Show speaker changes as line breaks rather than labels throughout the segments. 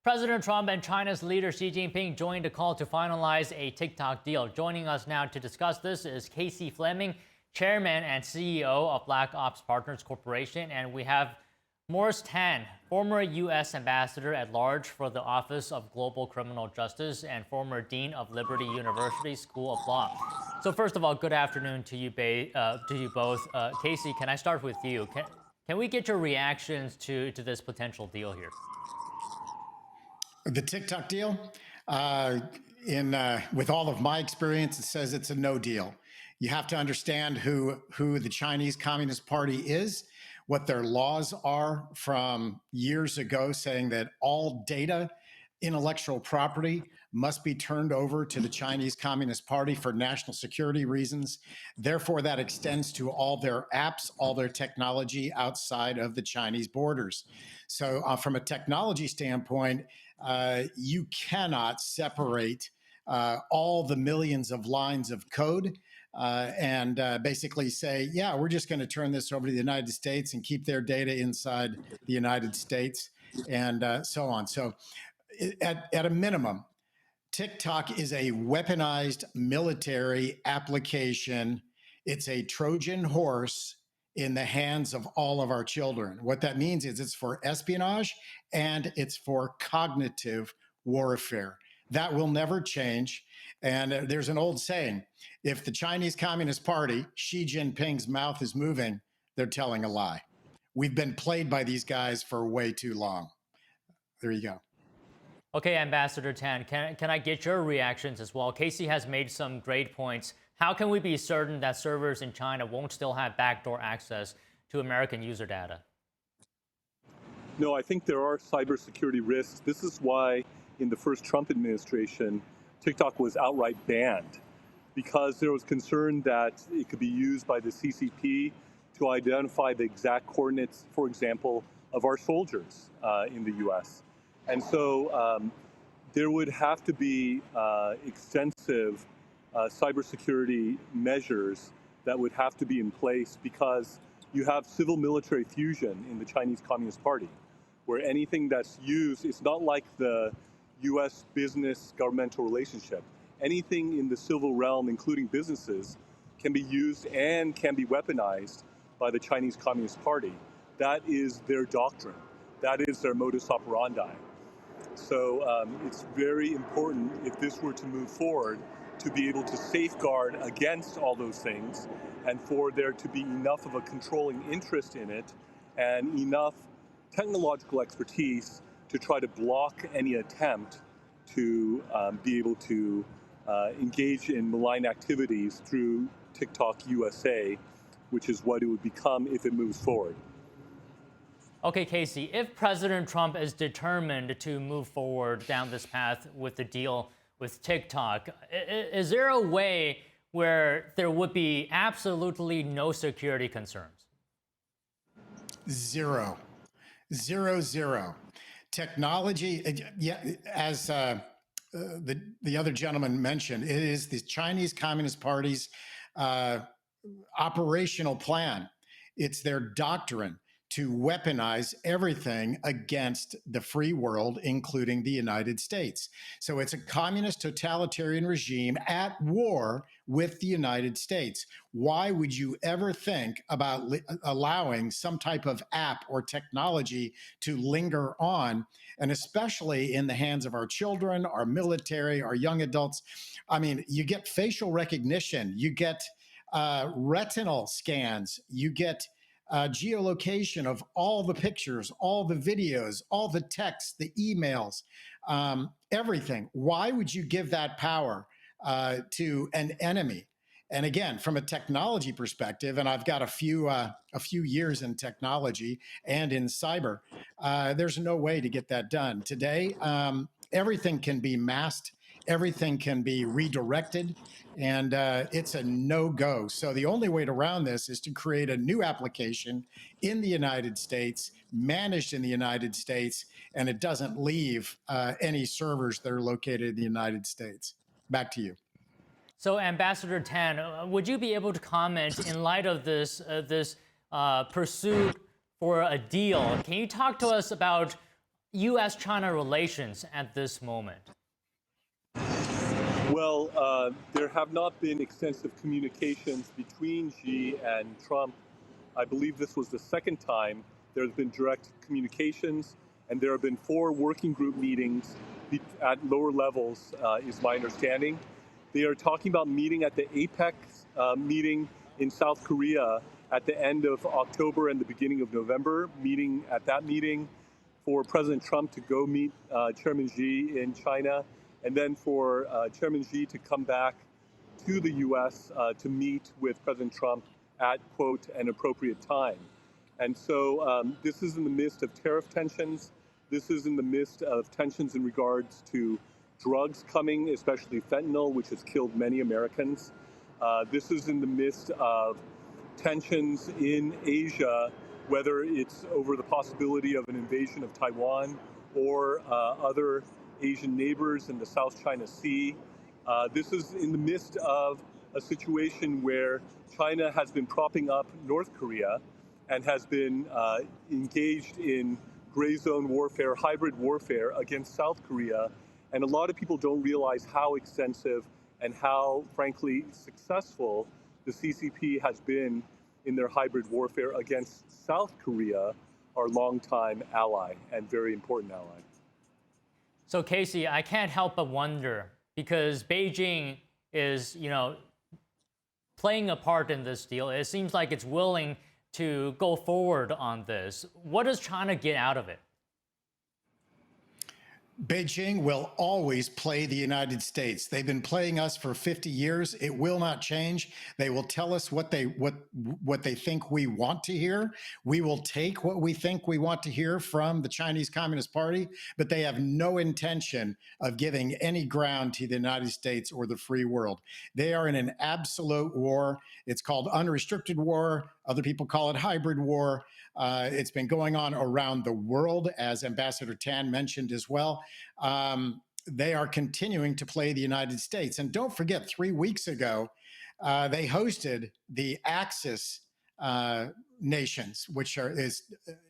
President Trump and China's leader Xi Jinping joined a call to finalize a TikTok deal. Joining us now to discuss this is Casey Fleming, Chairman and CEO of Black Ops Partners Corporation. And we have Morris Tan, former U.S. Ambassador at Large for the Office of Global Criminal Justice and former Dean of Liberty University School of Law. So first of all, good afternoon to you, both. Casey, can I start with you? Can we get your reactions to this potential deal here?
The TikTok deal, with all of my experience, it says it's a no deal. You have to understand who the Chinese Communist Party is, what their laws are from years ago, saying that all data, intellectual property must be turned over to the Chinese Communist Party for national security reasons. Therefore, that extends to all their apps, all their technology outside of the Chinese borders. So from a technology standpoint, you cannot separate all the millions of lines of code and basically say, yeah, we're just going to turn this over to the United States and keep their data inside the United States and so on. So at a minimum, TikTok is a weaponized military application. It's a Trojan horse in the hands of all of our children. What that means is it's for espionage and it's for cognitive warfare. That will never change. And there's an old saying, if the Chinese Communist Party, Xi Jinping's mouth is moving, they're telling a lie. We've been played by these guys for way too long. There you go.
Okay, Ambassador Tan, can I get your reactions as well? Casey has made some great points. How can we be certain that servers in China won't still have backdoor access to American user data?
No, I think there are cybersecurity risks. This is why in the first Trump administration, TikTok was outright banned, because there was concern that it could be used by the CCP to identify the exact coordinates, for example, of our soldiers in the US. And so there would have to be extensive cybersecurity measures that would have to be in place, because you have civil-military fusion in the Chinese Communist Party, where anything that's used, it's not like the US business governmental relationship. Anything in the civil realm, including businesses, can be used and can be weaponized by the Chinese Communist Party. That is their doctrine. That is their modus operandi. So it's very important, if this were to move forward, to be able to safeguard against all those things, and for there to be enough of a controlling interest in it and enough technological expertise to try to block any attempt to be able to engage in malign activities through TikTok USA, which is what it would become if it moves forward.
Okay, Casey, if President Trump is determined to move forward down this path with the deal with TikTok, is there a way where there would be absolutely no security concerns?
Zero. Technology, yeah, as the other gentleman mentioned, it is the Chinese Communist Party's operational plan. It's their doctrine to weaponize everything against the free world, including the United States. So it's a communist totalitarian regime at war with the United States. Why would you ever think about allowing some type of app or technology to linger on, and especially in the hands of our children, our military, our young adults? I mean, you get facial recognition, you get retinal scans, you get geolocation of all the pictures, all the videos, all the texts, the emails, everything. Why would you give that power to an enemy? And again, from a technology perspective, and I've got a few years in technology and in cyber, there's no way to get that done. Today, everything can be masked. Everything can be redirected, and it's a no-go. So the only way around this is to create a new application in the United States, managed in the United States, and it doesn't leave any servers that are located in the United States. Back to you.
So, Ambassador Tan, would you be able to comment in light of this pursuit for a deal? Can you talk to us about U.S.-China relations at this moment?
Well, there have not been extensive communications between Xi and Trump. I believe this was the second time there's been direct communications, and there have been 4 working group meetings at lower levels, is my understanding. They are talking about meeting at the APEC meeting in South Korea at the end of October and the beginning of November, meeting at that meeting for President Trump to go meet Chairman Xi in China, and then for Chairman Xi to come back to the U.S. To meet with President Trump at, quote, an appropriate time. And so this is in the midst of tariff tensions. This is in the midst of tensions in regards to drugs coming, especially fentanyl, which has killed many Americans. This is in the midst of tensions in Asia, whether it's over the possibility of an invasion of Taiwan or other Asian neighbors in the South China Sea. This is in the midst of a situation where China has been propping up North Korea and has been engaged in gray zone warfare, hybrid warfare against South Korea. And a lot of people don't realize how extensive and how, frankly, successful the CCP has been in their hybrid warfare against South Korea, our longtime ally and very important ally.
So Casey, I can't help but wonder, because Beijing is, playing a part in this deal. It seems like it's willing to go forward on this. What does China get out of it?
Beijing will always play the United States. They've been playing us for 50 years. It will not change. They will tell us what they think we want to hear. We will take what we think we want to hear from the Chinese Communist Party, but they have no intention of giving any ground to the United States or the free world. They are in an absolute war. It's called unrestricted war. Other people call it hybrid war. It's been going on around the world, as Ambassador Tan mentioned as well. They are continuing to play the United States. And don't forget, 3 weeks ago, they hosted the Axis nations, which is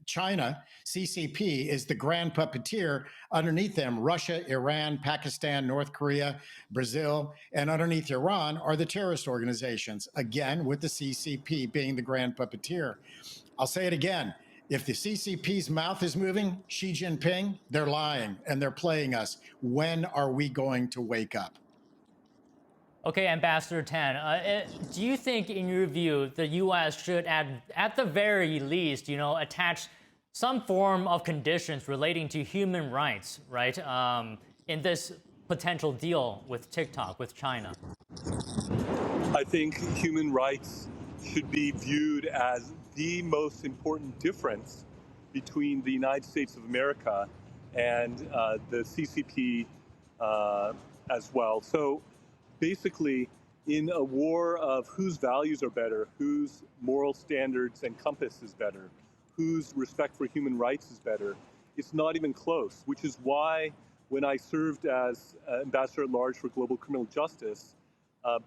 China. CCP is the grand puppeteer. Underneath them, Russia, Iran, Pakistan, North Korea, Brazil, and underneath Iran are the terrorist organizations, again, with the CCP being the grand puppeteer. I'll say it again. If the CCP's mouth is moving, Xi Jinping, they're lying and they're playing us. When are we going to wake up?
Okay, Ambassador Tan, do you think, in your view, the U.S. should, at the very least, attach some form of conditions relating to human rights, right, in this potential deal with TikTok, with China?
I think human rights should be viewed as the most important difference between the United States of America and the CCP as well. So basically, in a war of whose values are better, whose moral standards and compass is better, whose respect for human rights is better, it's not even close, which is why when I served as Ambassador at Large for Global Criminal Justice,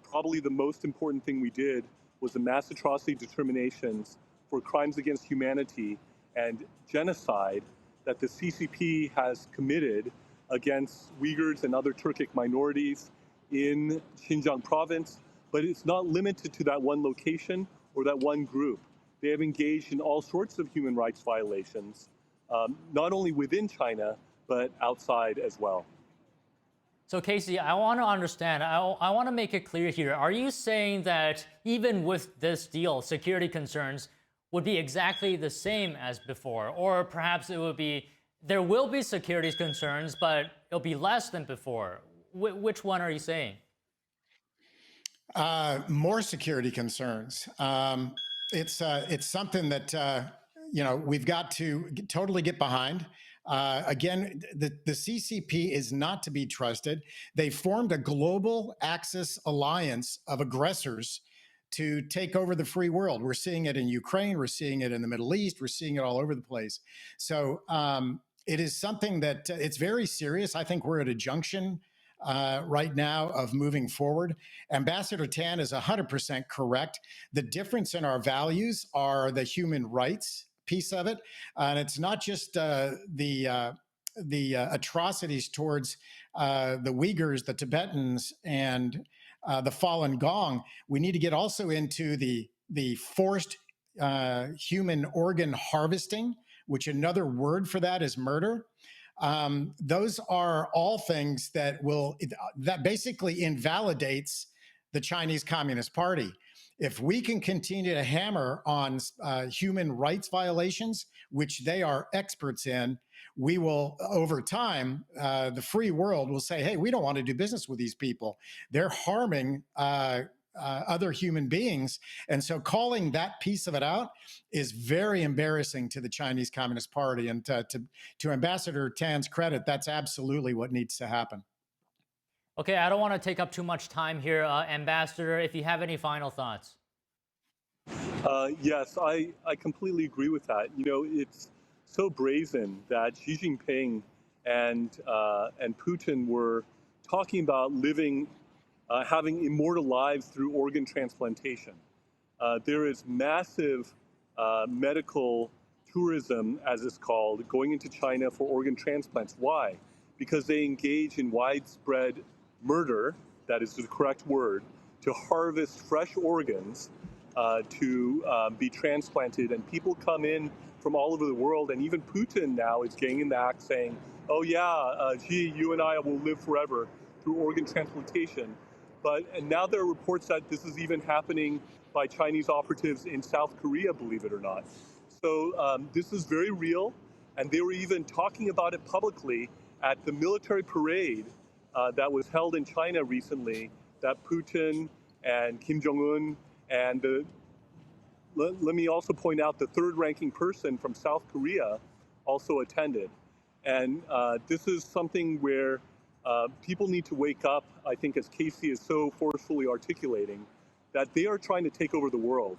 probably the most important thing we did was the mass atrocity determinations for crimes against humanity and genocide that the CCP has committed against Uyghurs and other Turkic minorities in Xinjiang province, but it's not limited to that one location or that one group. They have engaged in all sorts of human rights violations, not only within China, but outside as well.
So Casey, I want to understand, I want to make it clear here. Are you saying that even with this deal, security concerns would be exactly the same as before? Or perhaps it would be, there will be security concerns, but it'll be less than before? Which one are you saying?
More security concerns. It's something that, we've got to totally get behind. Again, the CCP is not to be trusted. They formed a global Axis alliance of aggressors to take over the free world. We're seeing it in Ukraine. We're seeing it in the Middle East. We're seeing it all over the place. So it is something that it's very serious. I think we're at a junction right now of moving forward. Ambassador Tan is 100% correct. The difference in our values are the human rights piece of it. And it's not just the atrocities towards the Uyghurs, the Tibetans, and the Falun Gong, we need to get also into the forced human organ harvesting, which another word for that is murder. Those are all things that basically invalidates the Chinese Communist Party. If we can continue to hammer on human rights violations, which they are experts in, we will, over time, the free world will say, hey, we don't want to do business with these people. They're harming other human beings. And so calling that piece of it out is very embarrassing to the Chinese Communist Party. And to Ambassador Tan's credit, that's absolutely what needs to happen.
Okay, I don't want to take up too much time here. Ambassador, if you have any final thoughts.
Yes, I completely agree with that. You know, it's so brazen that Xi Jinping and Putin were talking about having immortal lives through organ transplantation. There is massive medical tourism, as it's called, going into China for organ transplants. Why? Because they engage in widespread murder, that is the correct word, to harvest fresh organs to be transplanted. And people come in from all over the world, and even Putin now is getting in the act saying, oh yeah, Xi, you and I will live forever through organ transplantation. And now there are reports that this is even happening by Chinese operatives in South Korea, believe it or not. So this is very real, and they were even talking about it publicly at the military parade that was held in China recently, that Putin and Kim Jong-un and let me also point out the third-ranking person from South Korea also attended. And this is something where people need to wake up, I think, as Casey is so forcefully articulating, that they are trying to take over the world.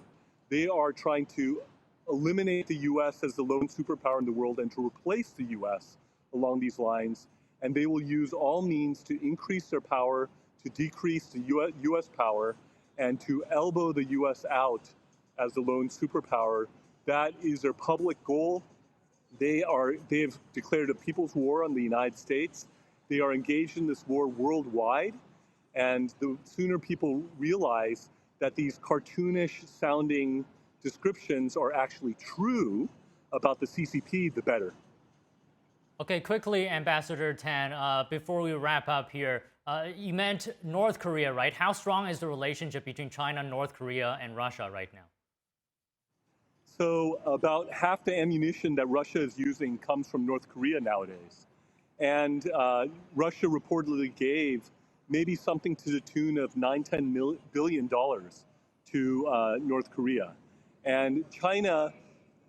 They are trying to eliminate the U.S. as the lone superpower in the world and to replace the U.S. along these lines. And they will use all means to increase their power, to decrease the U.S. power, and to elbow the U.S. out as the lone superpower. That is their public goal. They have declared a people's war on the United States. They are engaged in this war worldwide. And the sooner people realize that these cartoonish sounding descriptions are actually true about the CCP, the better.
Okay, quickly, Ambassador Tan, before we wrap up here, you meant North Korea, right? How strong is the relationship between China, North Korea, and Russia right now?
So about half the ammunition that Russia is using comes from North Korea nowadays. And Russia reportedly gave maybe something to the tune of $10 billion to North Korea. And China,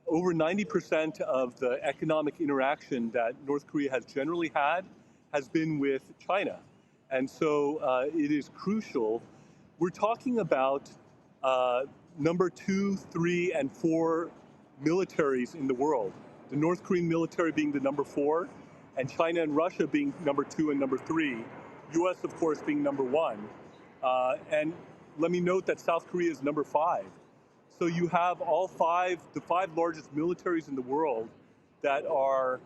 over 90% of the economic interaction that North Korea has generally had has been with China. And so it is crucial. We're talking about number 2, 3, and 4 militaries in the world. The North Korean military being the number 4, and China and Russia being number 2 and number 3. US, of course, being number 1. And let me note that South Korea is number 5. So you have the 5 largest militaries in the world that are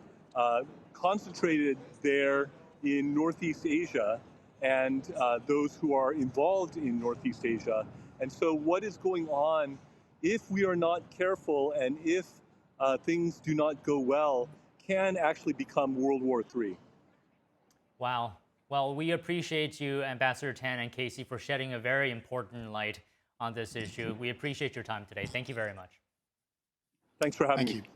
concentrated there in Northeast Asia, and those who are involved in Northeast Asia. And so what is going on, if we are not careful and if things do not go well, can actually become World War III.
Wow. Well, we appreciate you, Ambassador Tan and Casey, for shedding a very important light on this issue. We appreciate your time today. Thank you very much.
Thanks for having me.
Thank you.